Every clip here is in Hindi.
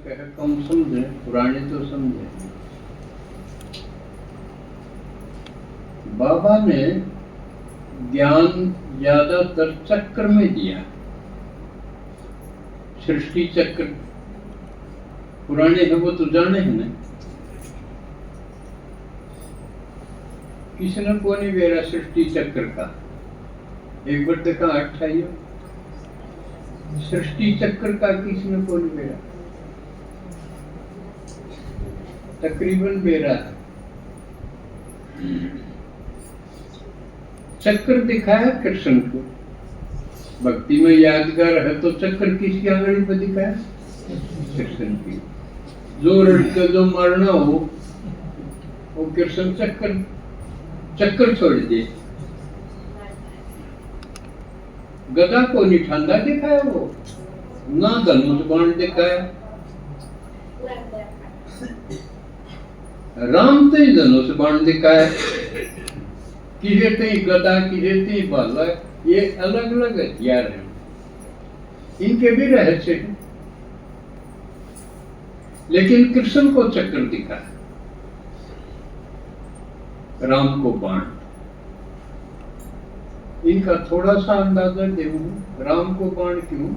कहे कम समझे, पुराने तो समझे। बाबा ने ज्ञान ज्यादातर चक्र में दिया। सृष्टि चक्र पुराने हैं वो तो जाने हैं ना। किसने को नहीं बेरा सृष्टि चक्र का एक बार देखा अठाइयो सृष्टि चक्र का किसने को नहीं बेरा तकरीबन बेरा चक्र दिखाया कृष्ण को। भक्ति में यादगार है तो चक्र किसकी आंगली पर दिखाया? कृष्ण की। जो रट जो मरना हो वो कृष्ण चक्र छोड़ दे। गदा को नहीं ठंडा दिखाया वो, ना धनुष बाण दिखाया। राम तो ही धनुष बाण दिखाया, किसे ते गदा किसे ते भाला, ये अलग अलग हथियार हैं, इनके भी रहस्य हैं। लेकिन कृष्ण को चक्र दिखा, राम को बाण। इनका थोड़ा सा अंदाजा देऊं, राम को बाण क्यों?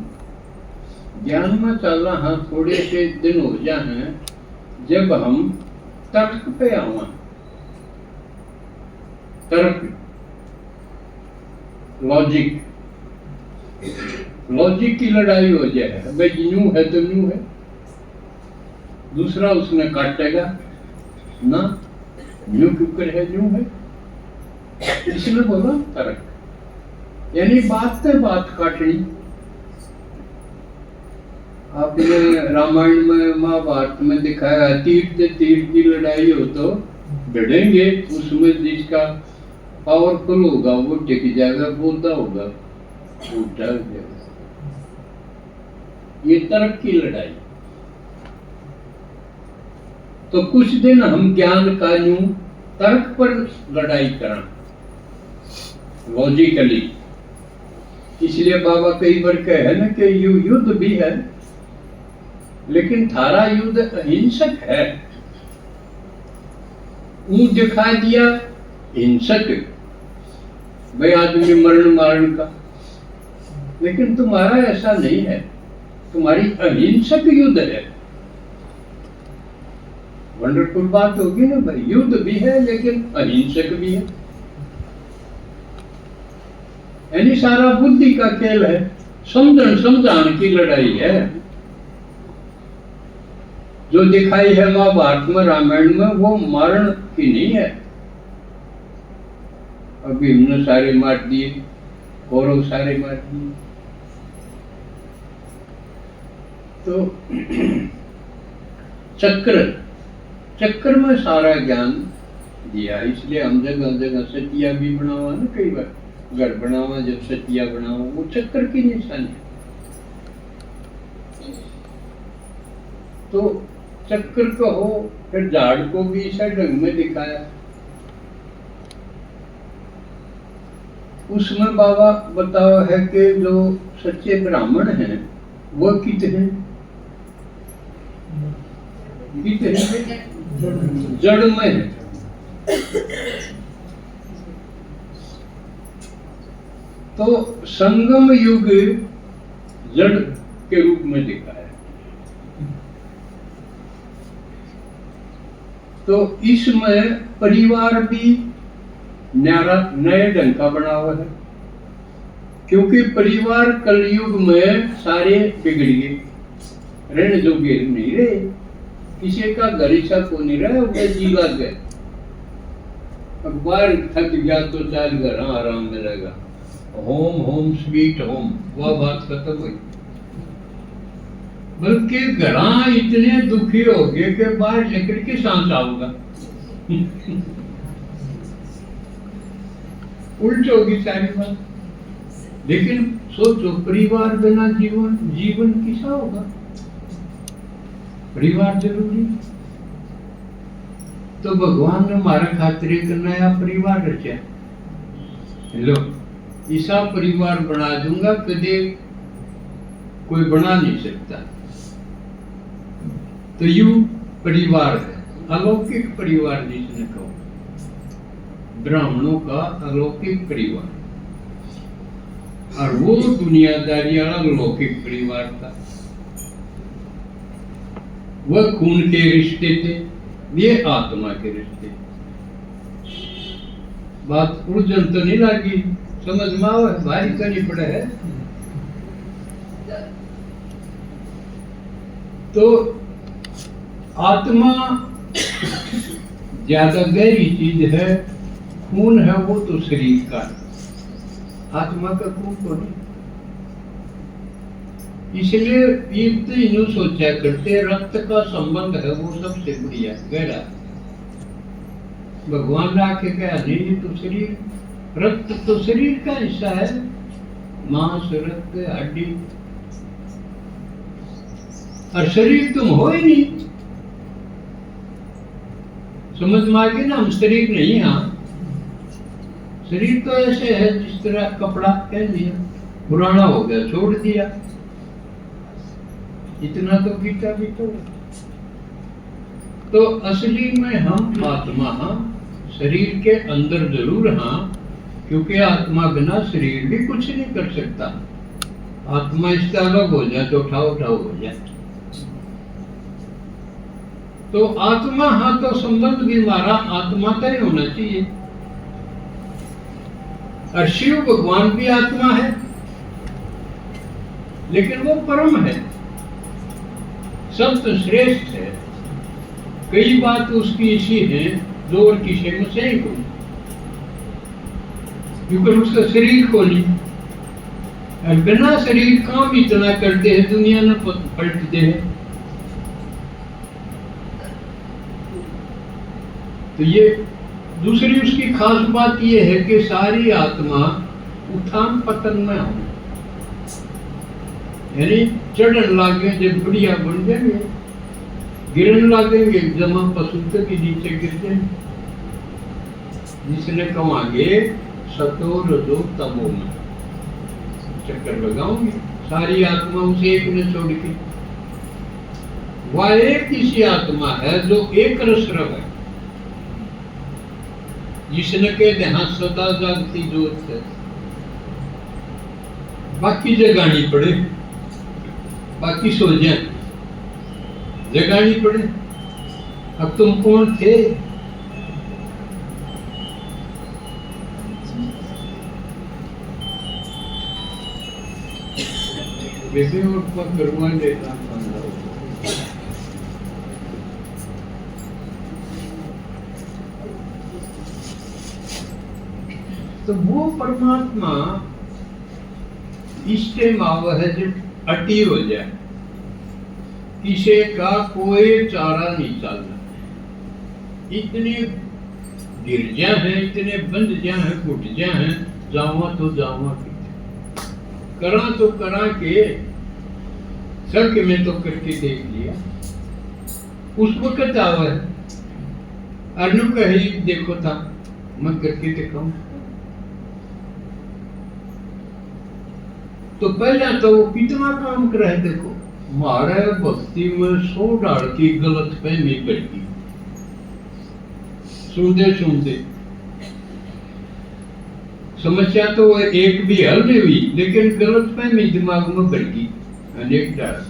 ज्ञान में चलना हाँ थोड़े से दिन हो जाए जब हम तर्क पे आवा। तर्क लॉजिक की लड़ाई हो जाए, भाई न्यू है तो न्यू है, दूसरा उसने काटेगा ना, न्यू क्यों है न्यू है, इसने बोला तर्क। यानी बात पे बात काटनी। आपने रामायण में महाभारत में दिखाया तीर से तीर की लड़ाई हो तो भिड़ेंगे, उसमें जिसका पावरफुल होगा वो टिक जाएगा, बोलता होगा उठा जाएगा। ये तर्क की लड़ाई। तो कुछ दिन हम ज्ञान का यूं तर्क पर लड़ाई करें, लॉजिकली। इसलिए बाबा कई बार कहे ना कि युद्ध भी है लेकिन थारा युद्ध अहिंसक है। ऊंट दिखा दिया हिंसक, भाई आदमी मरण मारण का, लेकिन तुम्हारा ऐसा नहीं है, तुम्हारी अहिंसक युद्ध है। वंडरफुल बात होगी ना भाई, युद्ध भी है लेकिन अहिंसक भी है। यानी सारा बुद्धि का खेल है, समझाने की लड़ाई है। जो दिखाई है महाभारत में रामायण में वो मारण की नहीं है। अभी हमने सारे मार दिए, कौरव सारे मार दिए। तो चक्र में सारा ज्ञान दिया। इसलिए हम जगह जगह सतिया भी बनावा ना, कई बार घर बनावा, जब सतिया बनावा वो चक्र की निशानी। तो चक्र कहो, फिर झाड़ को भी इसी ढंग में दिखाया। उसमें बाबा बताओ है कि जो सच्चे ब्राह्मण हैं वो कितने जड़ में है। तो संगम युग जड़ के रूप में दिखाया। तो इसमें परिवार भी नए ढंग का बना हुआ है, क्योंकि परिवार कलयुग में सारे बिगड़ गए, रहने जोगे नहीं रहे। किसी का घर ऐसा को नहीं रहा, वो जी लग गए। अखबार थक गया तो चार घर आराम मिलेगा, होम होम स्वीट होम, वह बात खत्म हुई। बल्कि घर इतने दुखी हो गए कि बाहर निकल के सांस आऊंगा। उल्ट होगी सारी बात। लेकिन सोचो, परिवार बिना जीवन किसा होगा? परिवार जरूरी। तो भगवान ने हमारा खातिर एक नया परिवार रचा। लो, ऐसा परिवार बना दूंगा कदे कोई बना नहीं सकता। तो यू परिवार है, अलौकिक परिवार जिसने कहो, ब्राह्मणों का अलौकिक परिवार, और वो दुनियादारी वाला लौकिक परिवार था। वह खून के रिश्ते थे, ये आत्मा के रिश्ते। बात उलझन तो नहीं लगी, समझ में आओ, भारी तो नहीं पड़े है। तो आत्मा ज्यादा गहरी चीज है, खून है वो तो शरीर का, आत्मा का खून तो नहीं। इसलिए ये तो यूं सोचा करते, रक्त का संबंध है वो सबसे बढ़िया गहरा। भगवान ने आके कहा नहीं, तो शरीर, रक्त तो शरीर का हिस्सा है, मांस रक्त हड्डी, और शरीर तुम हो ही नहीं। समझ में आ गई ना, हम शरीर नहीं। हाँ, शरीर तो ऐसे है जिस तरह कपड़ा पहन लिया, पुराना हो गया छोड़ दिया, इतना तो बीता भी तो असली में हम आत्मा, हाँ, शरीर के अंदर जरूर, हाँ, क्योंकि आत्मा बिना शरीर भी कुछ नहीं कर सकता। आत्मा इससे अलग हो जाए तो उठाओ हो जाए। तो आत्मा, हाँ, तो संबंध भी हमारा आत्मा का ही होना चाहिए। और शिव भगवान भी आत्मा है, लेकिन वो परम है, सबसे श्रेष्ठ है। कई बात उसकी ऐसी है जो और किसी में से ही कोई, क्योंकि उसका शरीर को नहीं, और बिना शरीर काम इतना करते हैं, दुनिया न पलटते हैं। तो ये दूसरी उसकी खास बात ये है कि सारी आत्मा उठान पतन में हो, यानी चढ़न लागे जब बढ़िया बन जाएंगे, गिरन लागेंगे जमा पशु के नीचे गिर जाएंगे। जिसने कमांगे सतो रजो तमो में चक्कर लगाओगे, सारी आत्मा उसे एक ने छोड़ के। वह एक किसी आत्मा है जो एक रसरव है, जिसने कहते हाँ सदा जागती जोत है। बाकी जगानी पड़े, बाकी सो जाए, जगानी पड़े। अब तुम कौन थे? वैसे और करवा देता तो वो परमात्मा इस टाइम आवा है जब अटी हो जाए, किसी का कोई चारा नहीं चलना। इतने गिरजा है, इतने बंद जा है, घुट जा है, जावा तो जावा करा तो करा के सड़क में तो करके देख लिया। उस वक्त आवा है अर्नु कही देखो था, मैं करके दिखाऊं। तो पहले तो वो कितना काम कर रहे, देखो मारे भक्ति में 100 डाल की गलत फहमी बढ़ी, सुनते सुनते समस्या तो एक भी हल नहीं हुई, लेकिन गलत फहमी दिमाग में बढ़ गई अनेक डाल।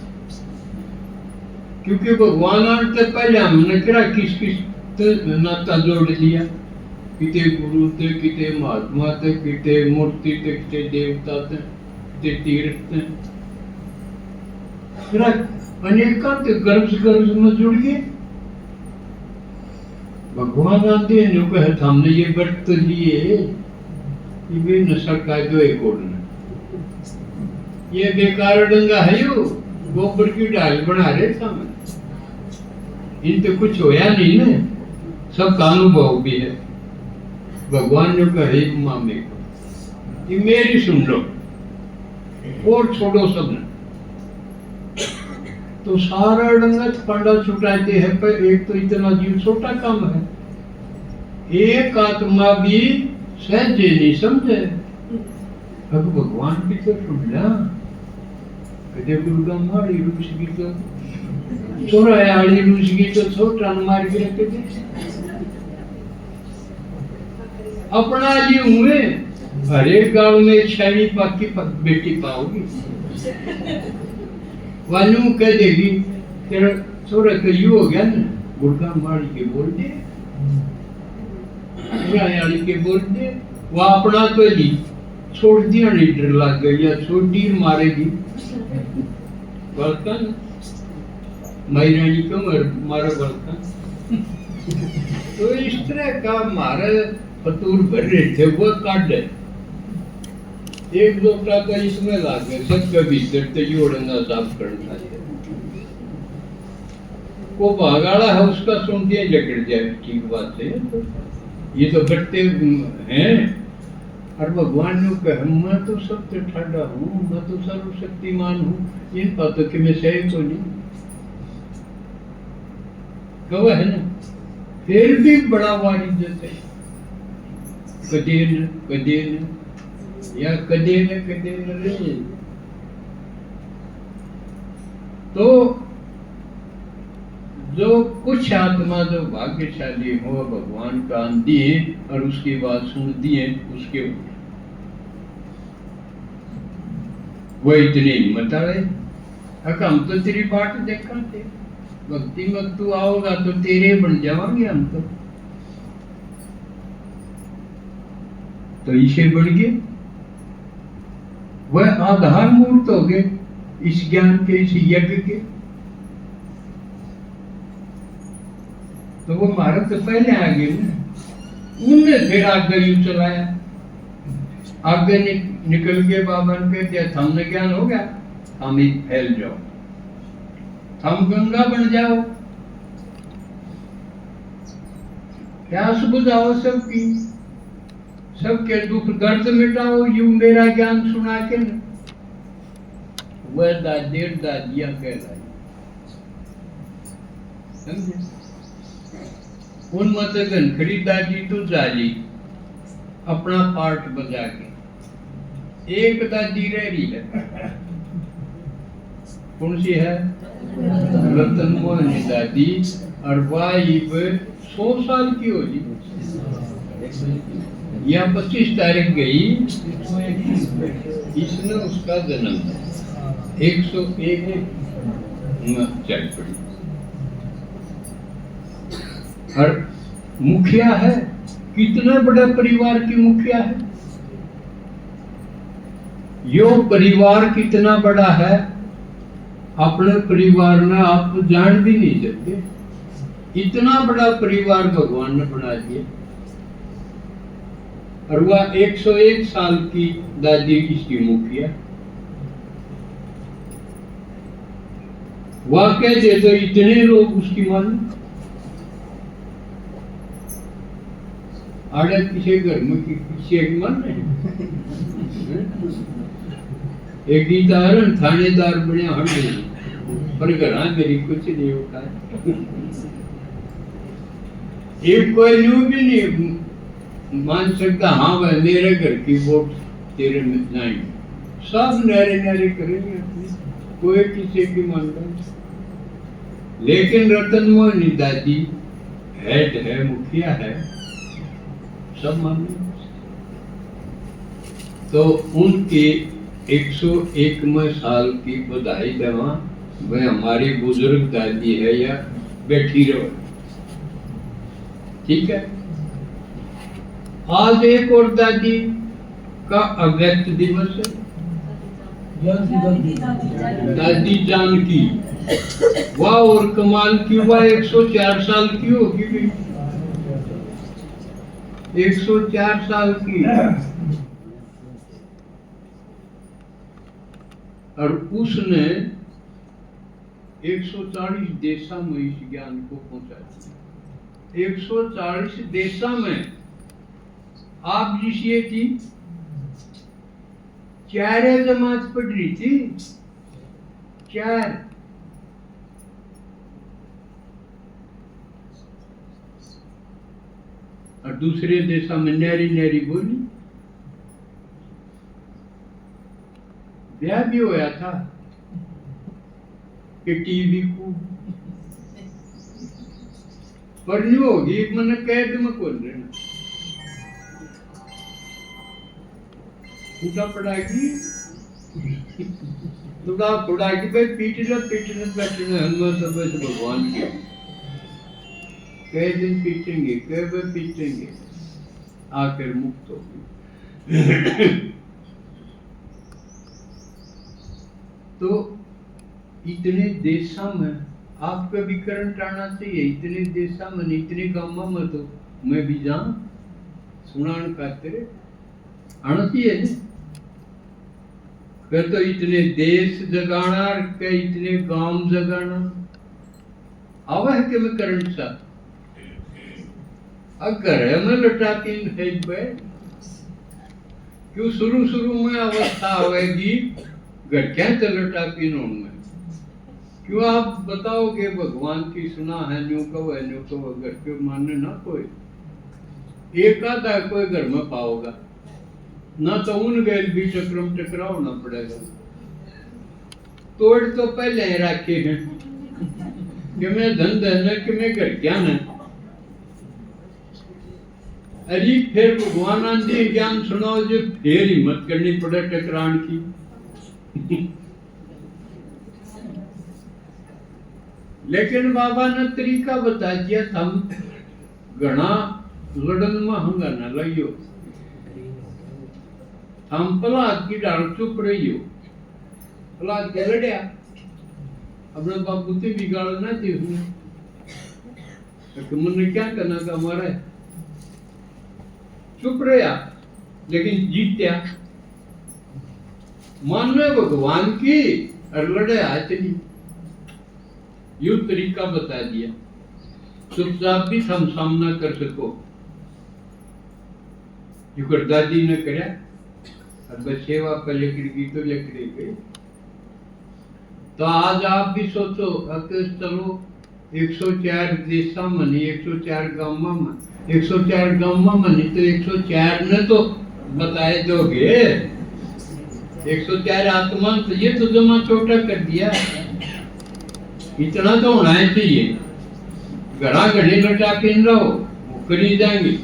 क्योंकि भगवान आने पहले हमने करा किस किस नाता जोड़ लिया, किते गुरु थे, किते महात्मा थे, किते मूर्ति थे, किते देवता थे, तीर्थ अनेका गर्भ में जुड़ गए। भगवान आते हैं जो कहे हमने ये व्रत तो लिए, ये नशा का जो एक ओढ़ना, ये बेकार डंगा है, यो गोबर की डाल बना रहे सामने, इन तो कुछ होया नहीं ना, सबका अनुभव भी है। भगवान जो कहे मामे को ये मेरी सुन लो और छोड़ो सब न। तो सारा डंगत पंडा छुटाते हैं, पर एक तो इतना जीव छोटा काम है, एक आत्मा भी सहजे नहीं समझे। अब भगवान की तो सुन ला, कदे दुर्गा मारी रूस की तो छोरा है आली रूस की तो छोटा न मार के रखे थे अपना लिए हुए हरे गांव में छाई पाकी बेटी पाओगी वालू कह देगी तेरा छोरा कलियो हो गया ना गुड़का मार के बोल दे यानी के बोल दे वो अपना तो ली छोड़ दिया नहीं डर लग गई या छोटी मारेगी बर्तन माई रानी को मारा बर्तन तो इस तरह का मारा फतूर भर रहे थे वो काट दे एक लोटा का इसमें लागे सबका भीतर तो जोड़ना साफ करना वो भागाड़ा है उसका सुन दिया जकड़ जाए ठीक बात है तो ये तो करते हैं और भगवान ने कहा मैं तो सबसे ठाडा हूँ मैं तो सर्वशक्तिमान हूँ इन बातों के मैं सही तो नहीं कहा है ना फिर भी बड़ा वाणी देते कदे न या कदे न रहे तो जो कुछ आत्मा जो भाग्यशाली हो भगवान का दिए और उसकी बात सुन दिए उसके वो इतनी हिम्मत आ रहे हम तो तेरी बात देखा थे भक्ति में तू आओगा तो तेरे बन जाओगे हम तो इसे बढ़ गए वह आधार मूर्त हो गए इस ज्ञान के इस यज्ञ के तो वो महाराज तो पहले आ गए ना उनने फिर आगे यू चलाया आगे निकल के बाबा ने कह दिया हमने ज्ञान हो गया हम ही फैल जाओ हम गंगा बन जाओ प्यास बुझाओ सबकी सबके दुख दर्द मिटाओ यू मेरा ज्ञान सुना के न वह दादेर दादियां कहलाई समझे उन मत घनखड़ी दादी तो जाली अपना पार्ट बजा के एक दादी रह रही है कौन सी है रतन मोहन दादी और वाइफ 100 साल की होगी या 25 तारीख गई इसने उसका जन्म 101 चल पड़ी और मुखिया है कितना बड़ा परिवार की मुखिया है यो परिवार कितना बड़ा है अपने परिवार में आप जान भी नहीं सकते इतना बड़ा परिवार भगवान ने बना दिया और वह 101 साल की दादी इसकी मुखिया वह कहते तो इतने लोग उसकी माने आड़े किसी घर में किसी एक मन नहीं एक गीतारण थानेदार बने हट पर घर मेरी कुछ नहीं होता एक कोई न्यू भी नहीं मान सकता हाँ भाई मेरे घर की वोट तेरे में नहीं सब नारे नारे करेंगे अपनी कोई किसी की मानता लेकिन रतन मोहन दादी हेड है मुखिया है सब माने तो उनके 101वें साल की बधाई देवा वह हमारी बुजुर्ग दादी है या बैठी रहो ठीक है आज एक और दादी का अव्यक्त दिवस है दादी जानकी वाह और कमाल की वह 104 साल की होगी 104 साल की और उसने 140 देशों में इस ज्ञान को पहुंचा 140 देशों में आप जिसे थी 4 जमात पढ़ रही थी 4 और दूसरे देशों में नैरी नैरी बोली ब्याह भी होया था कि टीवी को पर नहीं होगी मैंने कैद में खोल लेना उठा पड़ागी थोड़ा पड़ागी भाई पीटने बैठने हम सब भगवान के कई दिन पीटेंगे कई बार पीटेंगे आकर मुक्त होगी। तो इतने देशा में आपका भी करंट आना चाहिए, इतने देशा में इतने गाँव में तो मैं भी जाऊं सुनान खातिर आना चाहिए ना। तो इतने देश जगाना के इतने गांव जगाना आवा है कि मैं करंट सा अगर मैं लटाती है क्यों शुरू में अवस्था आवेगी घर क्या तो लटाती में क्यों आप बताओगे भगवान की सुना है न्यू कहो घर के मानने ना कोई एक आधा कोई घर में पाओगा ना तो उन गैल भी चक्रम टकरावना पड़ेगा। तोड़ तो पहले ही रखे हैं कि मैं धन है कि मैं घर क्या है अरे फिर भगवान आंधी ज्ञान सुनाओ जो फिर हिम्मत करनी पड़े टकरान की। लेकिन बाबा ने तरीका बता दिया थम घना लड़न में हंगा न लियो हम प्रहलाद की डाल चुप रही हो प्रहलाद के लड़िया अपने बाबू से बिगाड़ना थी उसने तो मैंने क्या करना था हमारा चुप रहा लेकिन जीत्या मान में भगवान की और लड़े आचनी यू तरीका बता दिया चुपचाप भी हम सामना कर सको युकर दादी ने कराया और बस सेवा पर लकड़ी तो लकड़ी गई। तो आज आप भी सोचो अगर चलो 104 देशा मनी 104 गाँव में 104 गाँव में मनी तो 104 ने तो बताए दोगे 104 आत्मा तो ये तो जमा छोटा कर दिया इतना तो होना ही चाहिए घड़ा घड़ी लटा पिन रहो करी जाएंगे।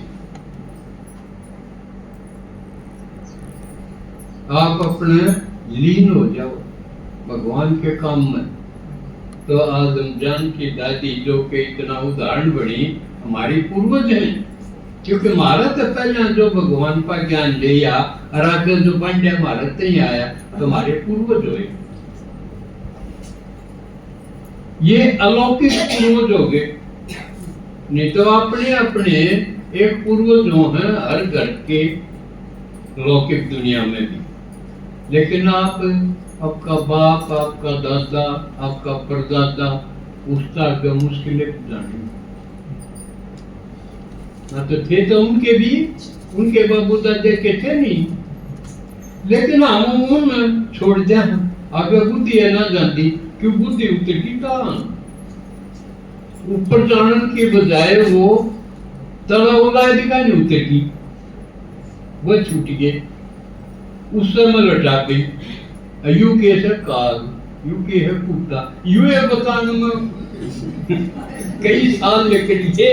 आप अपने लीन हो जाओ भगवान के काम में। तो आदम जान की दादी जो के इतना उदाहरण बनी हमारी पूर्वज है क्योंकि हमारा तो पहले जो भगवान का ज्ञान लिया और आगे जो बंडे हमारे नहीं आया तो हमारे पूर्वज हुए ये अलौकिक पूर्वज हो गए नहीं तो अपने अपने एक पूर्वज जो है हर घर के लौकिक दुनिया में भी। लेकिन आप आपका बाप आपका दादा आपका परदादा उसका आगे मुश्किलें जाने ना तो थे तो उनके भी उनके बाबू दादे के थे नहीं लेकिन हम उन छोड़ दिया आगे बुद्धि है ना जाती क्यों बुद्धि उतर की कहां ऊपर जाने के बजाय वो तला उलाय दिखा नहीं उतर की वो छूट गए उस समय लटा गई यू के है काल यू के है कुत्ता यू है बताने में कई साल लेकर ये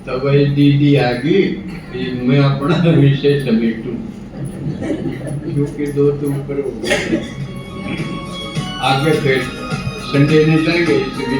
तब दीदी आ गई मैं अपना विषय समेटूं क्योंकि दो तो ऊपर हो गए आगे फिर संडे में जाएंगे।